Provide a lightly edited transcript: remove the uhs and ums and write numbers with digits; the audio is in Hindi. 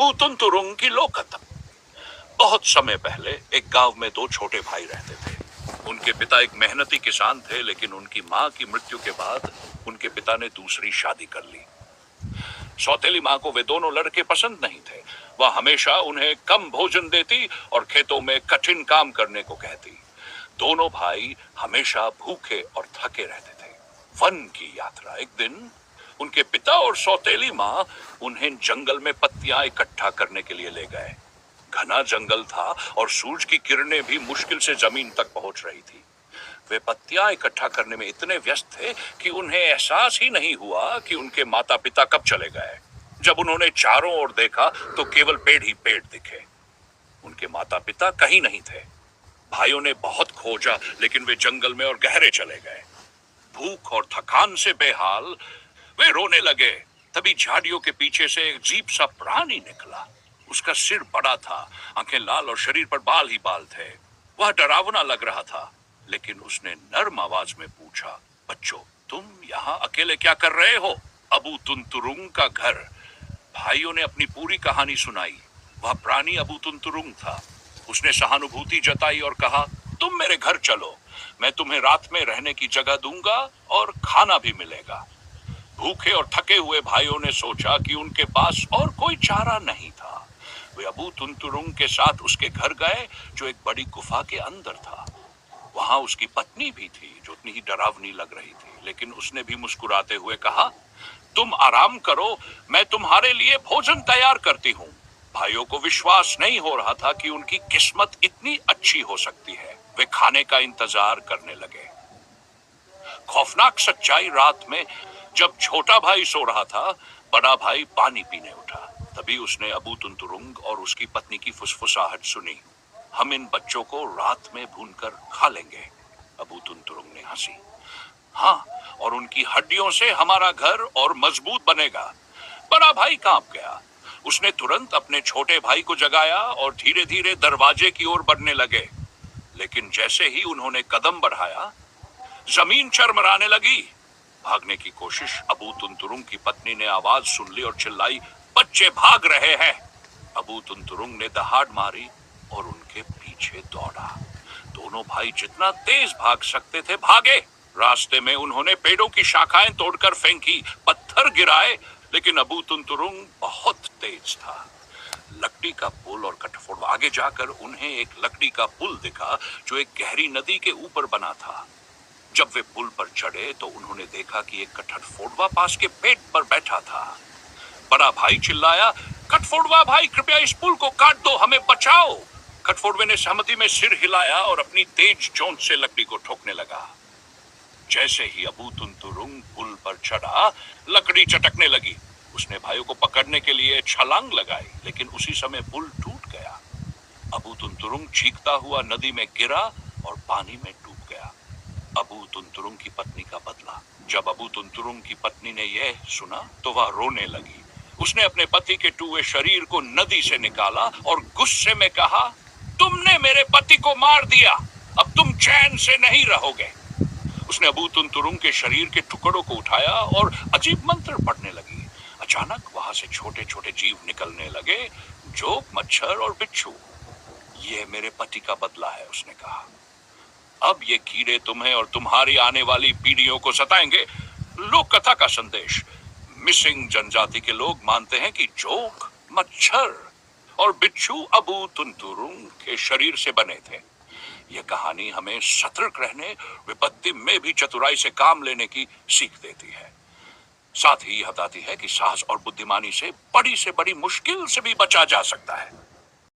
अबू तुंतुरुंग की लोककथा। बहुत समय पहले एक गांव में दो छोटे भाई रहते थे। उनके पिता एक मेहनती किसान थे, लेकिन उनकी मां की मृत्यु के बाद उनके पिता ने दूसरी शादी कर ली। सौतेली मां को वे दोनों लड़के पसंद नहीं थे। वह हमेशा उन्हें कम भोजन देती और खेतों में कठिन काम करने को कहती। दोनों भाई हमेशा भूखे और थके रहते थे। वन की यात्रा। एक दिन उनके पिता और सौतेली मां उन्हें जंगल में पत्तियां इकट्ठा करने के लिए ले गए। घना जंगल था और सूरज की किरणें भी मुश्किल से जमीन तक पहुंच रही थी। वे पत्तियां इकट्ठा करने में इतने व्यस्त थे कि उन्हें एहसास ही नहीं हुआ कि उनके माता पिता कब चले गए। जब उन्होंने चारों ओर देखा तो केवल पेड़ ही पेड़ दिखे। उनके माता पिता कहीं नहीं थे। भाइयों ने बहुत खोजा, लेकिन वे जंगल में और गहरे चले गए। भूख और थकान से बेहाल वे रोने लगे। तभी झाड़ियों के पीछे से एक अजीब सा प्राणी निकला। उसका सिर बड़ा था, आंखें लाल और शरीर पर बाल ही बाल थे। वह डरावना लग रहा था, लेकिन उसने नर्म आवाज में पूछा, बच्चों, तुम यहाँ अकेले क्या कर रहे हो? अबू तुंतुरुंग का घर। भाइयों ने अपनी पूरी कहानी सुनाई। वह प्राणी अबू तुंतुरुंग था। उसने सहानुभूति जताई और कहा, तुम मेरे घर चलो, मैं तुम्हें रात में रहने की जगह दूंगा और खाना भी मिलेगा। भूखे और थके हुए भाइयों ने सोचा कि उनके पास और कोई चारा नहीं था। वे अबू तुंतुरुंग के साथ उसके घर गए, जो एक बड़ी गुफा के अंदर था। वहां उसकी पत्नी भी थी, जो उतनी ही डरावनी लग रही थी, लेकिन उसने भी मुस्कुराते हुए कहा, तुम आराम करो, मैं तुम्हारे लिए भोजन तैयार करती हूँ। भाइयों को विश्वास नहीं हो रहा था कि उनकी किस्मत इतनी अच्छी हो सकती है। वे खाने का इंतजार करने लगे। खौफनाक सच्चाई, रात में जब छोटा भाई सो रहा था, बड़ा भाई पानी पीने उठा। तभी उसने अबू तुंतुरुंग और उसकी पत्नी की फुसफुसाहट सुनी, हम इन बच्चों को रात में भूनकर खा लेंगे। अबू तुंतुरुंग ने हंसी, हाँ, और उनकी हड्डियों से हमारा घर और मजबूत बनेगा। बड़ा भाई कांप गया। उसने तुरंत अपने छोटे भाई को जगाया और धीरे धीरे दरवाजे की ओर बढ़ने लगे। लेकिन जैसे ही उन्होंने कदम बढ़ाया, जमीन चरमराने लगी। भागने की कोशिश। अबू तुंतुरुंग की पत्नी ने आवाज सुन ली और चिल्लाई, बच्चे भाग रहे हैं। अबू तुंतुरुंग ने दहाड़ मारी और उनके पीछे दौड़ा। दोनों भाई जितना तेज भाग सकते थे भागे। रास्ते में उन्होंने पेड़ों की शाखाएं तोड़कर फेंकी, पत्थर गिराए, लेकिन अबू तुंतुरुंग बहुत तेज था। लकड़ी का पुल और कठफोड़वा। आगे जाकर उन्हें एक लकड़ी का पुल दिखा, जो एक गहरी नदी के ऊपर बना था। जब वे पुल पर चढ़े तो उन्होंने देखा कि एक कठफोड़वा पास के पेड़ पर बैठा था। बड़ा भाई चिल्लाया, कठफोड़वा भाई, कृपया इस पुल को काट दो, हमें बचाओ। कठफोड़वे ने सहमति में सिर हिलाया और अपनी तेज चोंच से लकड़ी को ठोकने लगा। जैसे ही अबू तुंतुरुंग पुल पर चढ़ा, लकड़ी चटकने लगी। उसने भाइयों को पकड़ने के लिए छलांग लगाई, लेकिन उसी समय पुल टूट गया। अबू तुंतुरुंग चीखता हुआ नदी में गिरा और पानी में डूब गया। अबू तुंतुरुंग की पत्नी का बदला। जब अबू तुंतुरुंग की पत्नी ने यह सुना तो वह रोने लगी। उसने अपने पति के टूटे शरीर को नदी से निकाला और गुस्से में कहा, तुमने मेरे पति को मार दिया, अब तुम चैन से नहीं रहोगे। उसने अबू तुंतुरुंग के शरीर के टुकड़ों को उठाया और अजीब मंत्र पढ़ने लगी। अचानक वहां से छोटे छोटे जीव निकलने लगे, जोक, मच्छर और बिच्छू। यह मेरे पति का बदला है, उसने कहा। अब ये कीड़े तुम्हें और तुम्हारी आने वाली पीढ़ियों को सताएंगे। लोक कथा का संदेश। मिसिंग जनजाति के लोग मानते हैं कि जोक, मच्छर और बिच्छू अबू तुंतुरुंग के शरीर से बने थे। यह कहानी हमें सतर्क रहने, विपत्ति में भी चतुराई से काम लेने की सीख देती है। साथ ही बताती है कि साहस और बुद्धिमानी से बड़ी मुश्किल से भी बचा जा सकता है।